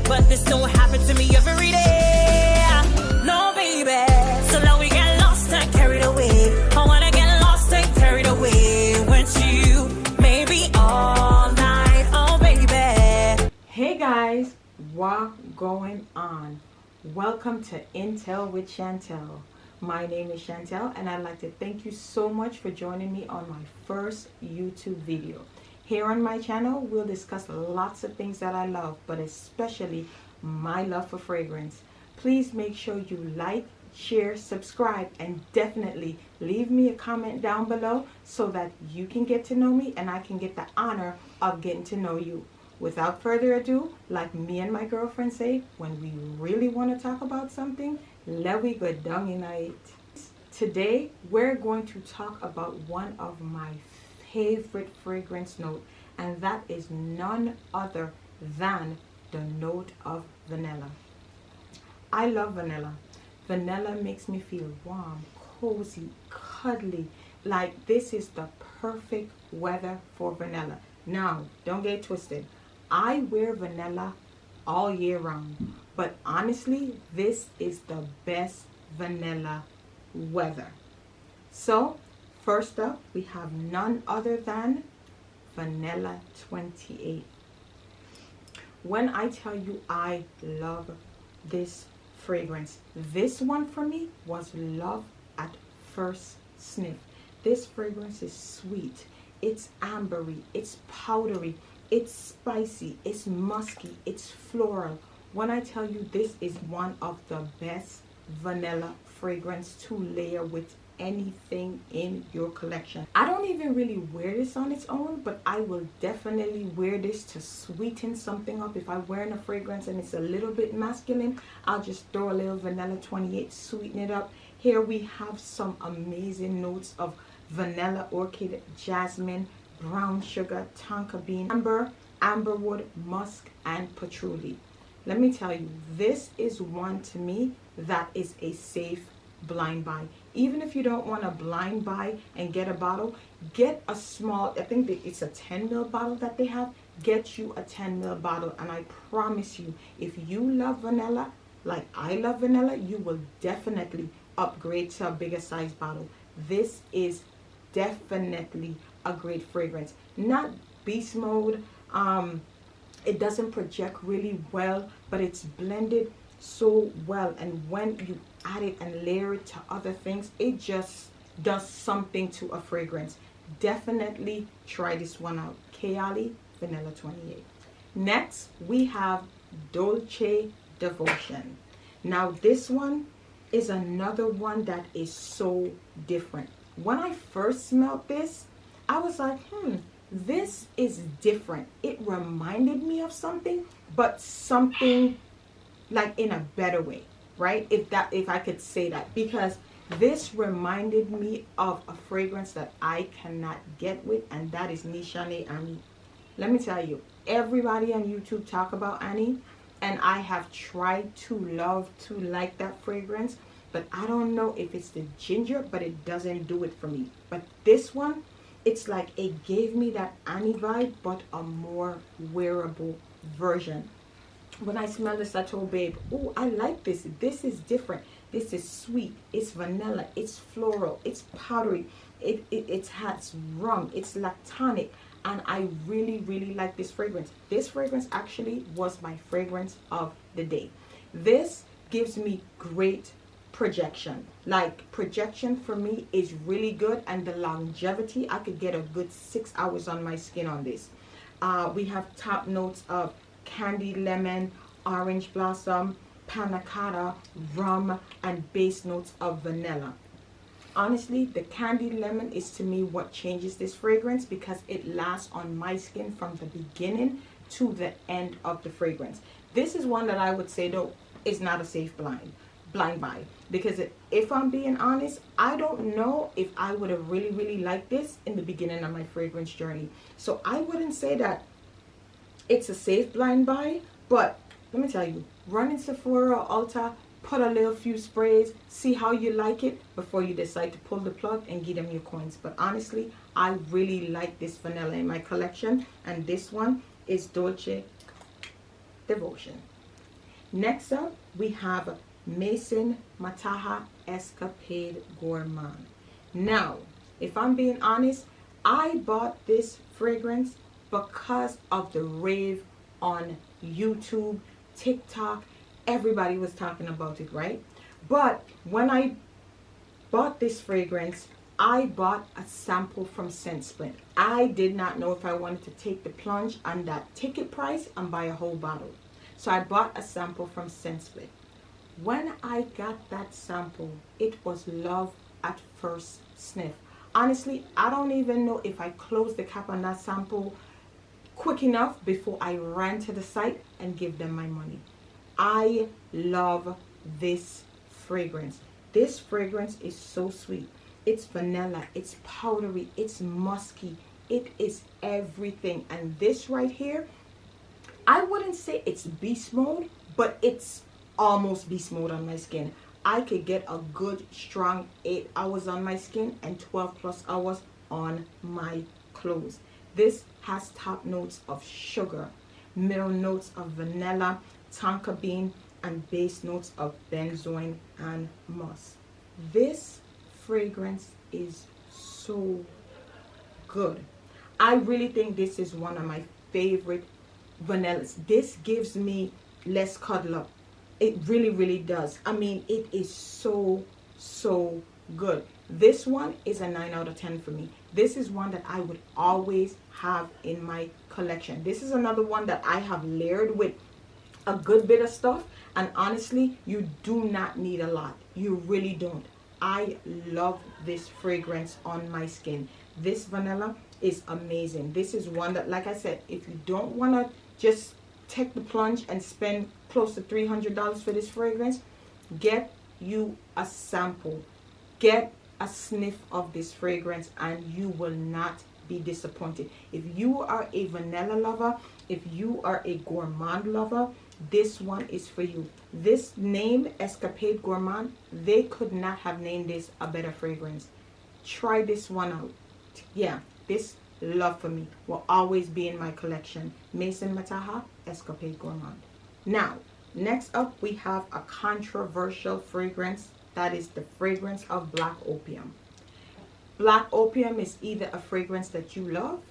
but this don't happen to me every day. No, baby. So now we get lost and carried away. I wanna get lost and carried away with you, maybe all night. Oh, baby. Hey guys, what going on? Welcome to Intel with Chantel. My name is Chantel and I'd like to thank you so much for joining me on my first YouTube video. Here on my channel, we'll discuss lots of things that I love, but especially my love for fragrance. Please make sure you like, share, subscribe, and definitely leave me a comment down below so that you can get to know me and I can get the honor of getting to know you. Without further ado, like me and my girlfriend say, when we really want to talk about something, let we go down in it. Today, we're going to talk about one of my favorite fragrance note, and that is none other than the note of vanilla. I love vanilla. Vanilla makes me feel warm, cozy, cuddly. Like this is the perfect weather for vanilla. Now, don't get twisted. I wear vanilla all year round, but honestly, this is the best vanilla weather. So, first up, we have none other than Vanilla 28. When I tell you I love this fragrance, this one for me was love at first sniff. This fragrance is sweet, it's ambery, it's powdery, it's spicy, it's musky, it's floral. When I tell you this is one of the best vanilla fragrance to layer with anything in your collection. I don't even really wear this on its own, but I will definitely wear this to sweeten something up. If I'm wearing a fragrance and it's a little bit masculine, I'll just throw a little Vanilla 28, sweeten it up. Here we have some amazing notes of vanilla, orchid, jasmine, brown sugar, tonka bean, amberwood, musk, and patchouli. Let me tell you, this is one to me that is a safe blind buy. Even if you don't want to blind buy and get a bottle, get a small, I think it's a 10 ml bottle that they have. Get you a 10 ml bottle, and I promise you, if you love vanilla like I love vanilla, you will definitely upgrade to a bigger size bottle. This is definitely a great fragrance. Not beast mode, it doesn't project really well, but it's blended so well, and when you add it and layer it to other things, it just does something to a fragrance. Definitely try this one out. Kayali Vanilla 28. Next we have Dolce Devotion. Now this one is another one that is so different. When I first smelled this, I was like, this is different. It reminded me of something, but something like in a better way, right? If I could say that, because this reminded me of a fragrance that I cannot get with, and that is Nishane Annie. Let me tell you, everybody on YouTube talk about Annie, and I have tried to like that fragrance, but I don't know if it's the ginger, but it doesn't do it for me. But this one, it's like it gave me that Annie vibe, but a more wearable version. When I smell this, I told babe, oh, I like this. This is different. This is sweet. It's vanilla. It's floral. It's powdery. It has rum. It's lactonic. And I really, really like this fragrance. This fragrance actually was my fragrance of the day. This gives me great projection. Like, projection for me is really good, and the longevity, I could get a good 6 hours on my skin on this. We have top notes of candied lemon, orange blossom, panna cotta, rum, and base notes of vanilla. Honestly, the candied lemon is to me what changes this fragrance, because it lasts on my skin from the beginning to the end of the fragrance. This is one that I would say though is not a safe blind buy, because if I'm being honest, I don't know if I would have really liked this in the beginning of my fragrance journey. So I wouldn't say that it's a safe blind buy, but let me tell you, run in Sephora or Ulta, put a little few sprays, see how you like it before you decide to pull the plug and give them your coins. But honestly, I really like this vanilla in my collection, and this one is Dolce Devotion. Next up, we have Maison Mataha Escapade Gourmand. Now, if I'm being honest, I bought this fragrance because of the rave on YouTube, TikTok. Everybody was talking about it, right? But when I bought this fragrance, I bought a sample from ScentSplit. I did not know if I wanted to take the plunge on that ticket price and buy a whole bottle. So I bought a sample from ScentSplit. When I got that sample, it was love at first sniff. Honestly, I don't even know if I closed the cap on that sample quick enough before I ran to the site and give them my money. I love this fragrance. This fragrance is so sweet. It's vanilla, it's powdery, it's musky, it is everything. And this right here, I wouldn't say it's beast mode, but it's almost beast mode on my skin. I could get a good strong 8 hours on my skin and 12 plus hours on my clothes. This has top notes of sugar, middle notes of vanilla, tonka bean, and base notes of benzoin and musk. This fragrance is so good. I really think this is one of my favorite vanillas. This gives me less cuddle up. It really, really does. I mean, it is so good. This one is a 9 out of 10 for me. This is one that I would always have in my collection. This is another one that I have layered with a good bit of stuff, and honestly, you do not need a lot. You really don't. I love this fragrance on my skin. This vanilla is amazing. This is one that, like I said, if you don't want to just take the plunge and spend close to $300 for this fragrance, get you a sample. Get a sniff of this fragrance and you will not be disappointed. If you are a vanilla lover, if you are a gourmand lover, this one is for you. This name, Escapade Gourmand, they could not have named this a better fragrance. Try this one out. Yeah, this love for me will always be in my collection. Maison Mataha Escapade Gourmand. Now, next up we have a controversial fragrance. That is the fragrance of Black Opium. Black Opium is either a fragrance that you love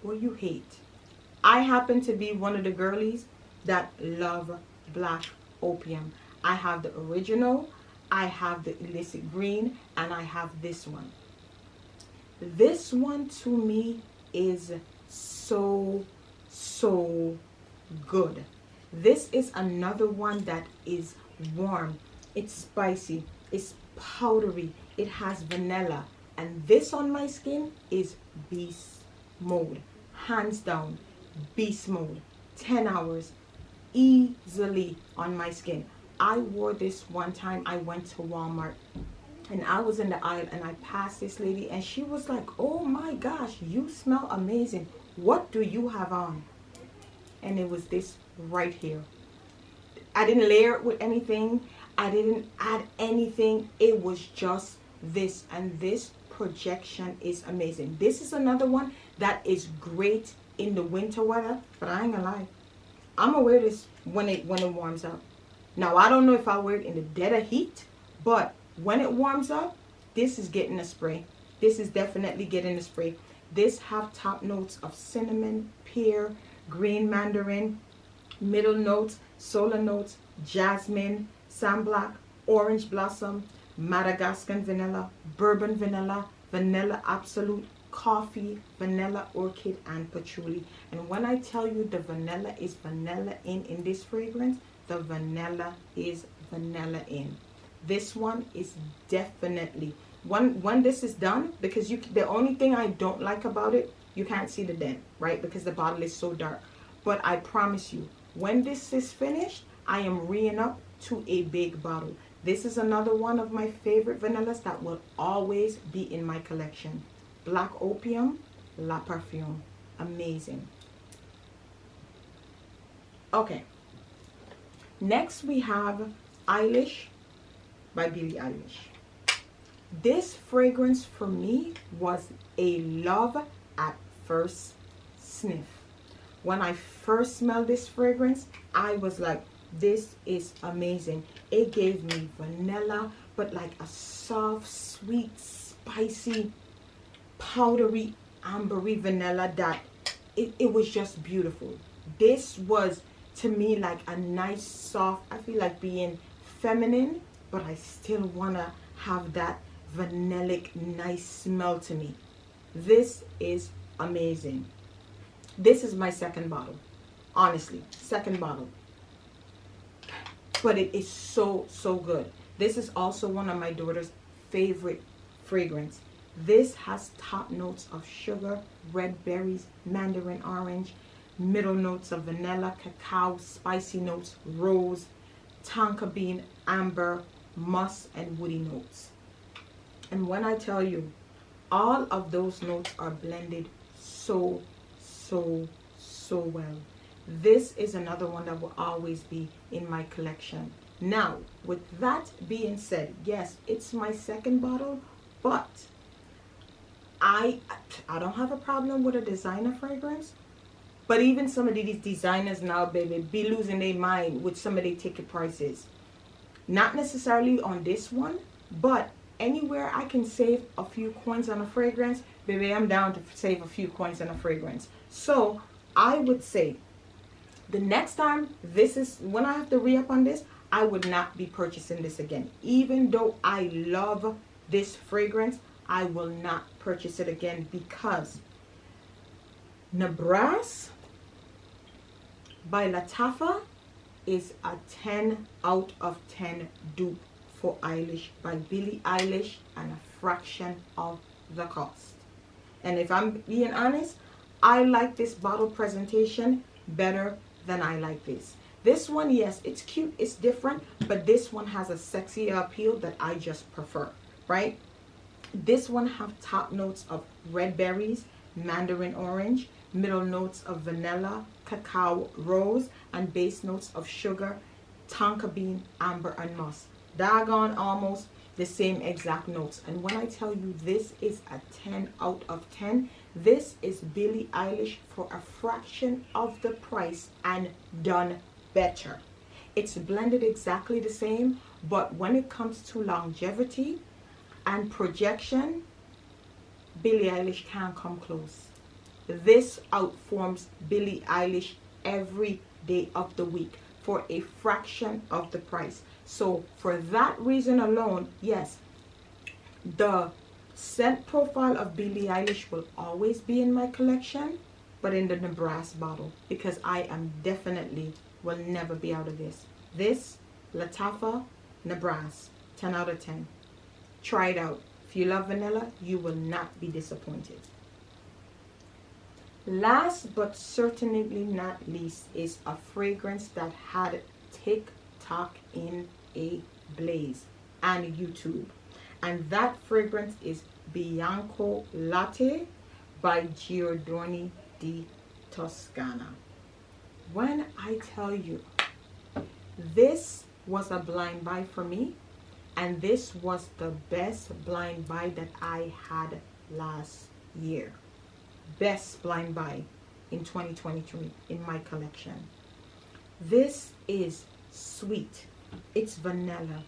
or you hate. I happen to be one of the girlies that love Black Opium. I have the original, I have the illicit green, and I have this one. This one to me is so good. This is another one that is warm, it's spicy, it's powdery, it has vanilla, and this on my skin is beast mode. Hands down, beast mode. 10 hours easily on my skin. I wore this one time. I went to Walmart and I was in the aisle and I passed this lady and she was like, oh my gosh, you smell amazing. What do you have on? And it was this right here. I didn't layer it with anything. I didn't add anything. It was just this, and this projection is amazing. This is another one that is great in the winter weather, but I ain't gonna lie, I'm gonna wear this when it warms up. Now I don't know if I wear it in the dead of heat, but when it warms up, this is getting a spray. This is definitely getting a spray. This have top notes of cinnamon, pear, green mandarin, middle notes, solar notes, jasmine, sandblack, orange blossom, Madagascan vanilla, bourbon vanilla, vanilla absolute, coffee, vanilla orchid, and patchouli. And when I tell you the vanilla is vanilla in this fragrance, the vanilla is vanilla in. This one is definitely, when this is done, because the only thing I don't like about it, you can't see the dent, right? Because the bottle is so dark. But I promise you, when this is finished, I am re-ing up to a big bottle. This is another one of my favorite vanillas that will always be in my collection. Black Opium, La Parfume. Amazing. Okay. Next we have Eilish by Billie Eilish. This fragrance for me was a love at first sniff. When I first smelled this fragrance, I was like, This is amazing. It gave me vanilla, but like a soft, sweet, spicy, powdery, ambery vanilla that it was just beautiful. This was, to me, like a nice, soft, I feel like being feminine, but I still want to have that vanillic, nice smell to me. This is amazing. This is my second bottle. Honestly, second bottle. But it is so, so good. This is also one of my daughter's favorite fragrance. This has top notes of sugar, red berries, mandarin orange, middle notes of vanilla, cacao, spicy notes, rose, tonka bean, amber, musk, and woody notes. And when I tell you, all of those notes are blended so, so, so well. This is another one that will always be in my collection. Now, with that being said, yes, it's my second bottle, but I don't have a problem with a designer fragrance. But even some of these designers now, baby, be losing their mind with some of their ticket prices. Not necessarily on this one, but anywhere I can save a few coins on a fragrance, baby, I'm down to save a few coins on a fragrance. So I would say the next time when I have to re-up on this, I would not be purchasing this again. Even though I love this fragrance, I will not purchase it again because Nebraska by Lattafa is a 10 out of 10 dupe for Eilish by Billie Eilish and a fraction of the cost. And if I'm being honest, I like this bottle presentation better than I like this. This one, yes, it's cute, it's different, but this one has a sexier appeal that I just prefer, right? This one have top notes of red berries, mandarin orange, middle notes of vanilla, cacao, rose, and base notes of sugar, tonka bean, amber, and musk. Doggone almost the same exact notes. And when I tell you this is a 10 out of 10, this is Billie Eilish for a fraction of the price and done better. It's blended exactly the same, but when it comes to longevity and projection, Billie Eilish can't come close. This outforms Billie Eilish every day of the week for a fraction of the price. So for that reason alone, yes, the scent profile of Billie Eilish will always be in my collection, but in the Nebraska bottle, because I am definitely will never be out of this. This Lattafa Nebraska, 10 out of 10. Try it out. If you love vanilla, you will not be disappointed. Last but certainly not least is a fragrance that had TikTok in a blaze and YouTube. And that fragrance is Bianco Latte by Giordani di Toscana. When I tell you, this was a blind buy for me, and this was the best blind buy that I had last year. Best blind buy in 2023 in my collection. This is sweet. It's vanilla.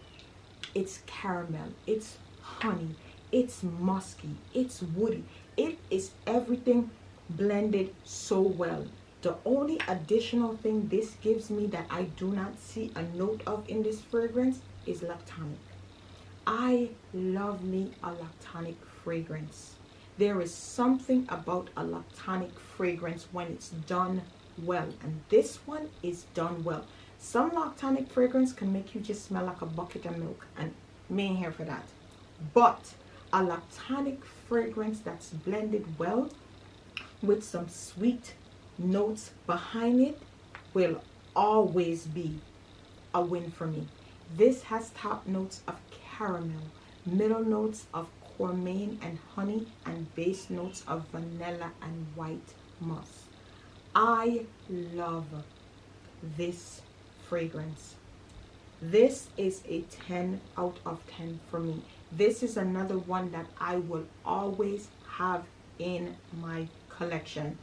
It's caramel. It's honey. It's musky. It's woody. It is everything blended so well. The only additional thing this gives me that I do not see a note of in this fragrance is lactonic. I love me a lactonic fragrance. There is something about a lactonic fragrance when it's done well, and this one is done well. Some lactonic fragrance can make you just smell like a bucket of milk, and me ain't here for that. But a lactonic fragrance that's blended well with some sweet notes behind it will always be a win for me. This has top notes of caramel, middle notes of gourmet and honey, and base notes of vanilla and white musk. I love this fragrance. This is a 10 out of 10 for me. This is another one that I will always have in my collection.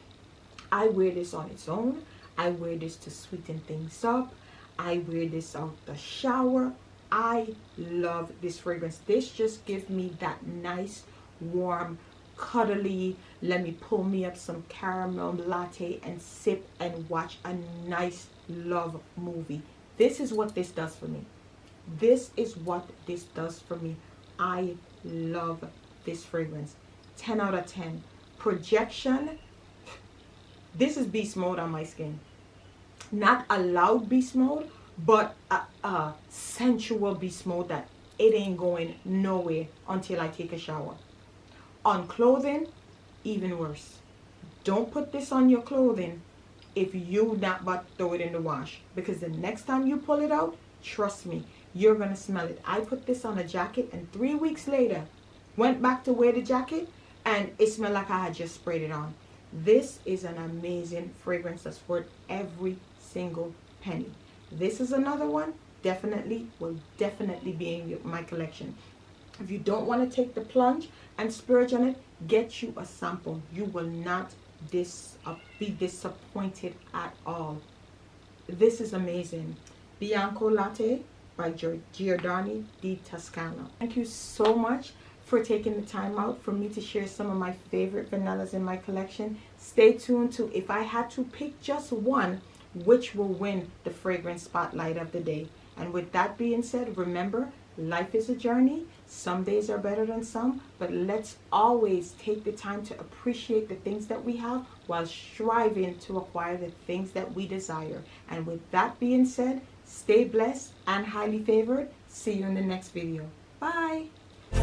I wear this on its own. I wear this to sweeten things up. I wear this out the shower. I love this fragrance. This just gives me that nice, warm, cuddly, let me pull me up some caramel latte and sip and watch a nice love movie. This is what this does for me. This is what this does for me. I love this fragrance. 10 out of 10. Projection. This is beast mode on my skin. Not a loud beast mode, but a sensual beast mode that it ain't going nowhere until I take a shower. On clothing, even worse. Don't put this on your clothing if you not about to throw it in the wash, because the next time you pull it out, trust me, you're gonna smell it. I put this on a jacket and 3 weeks later went back to wear the jacket and it smelled like I had just sprayed it on. This is an amazing fragrance that's worth every single penny. This is another one will definitely be in my collection. If you don't want to take the plunge and splurge on it, get you a sample. You will not be disappointed at all. This is amazing. Bianco Latte by Giordani di Toscana. Thank you so much for taking the time out for me to share some of my favorite vanillas in my collection. Stay tuned to, if I had to pick just one, which will win the fragrance spotlight of the day. And with that being said, remember, life is a journey. Some days are better than some, but let's always take the time to appreciate the things that we have while striving to acquire the things that we desire. And with that being said, stay blessed and highly favored. See you in the next video. Bye.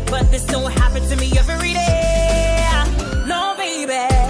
But this don't happen to me every day. No, baby.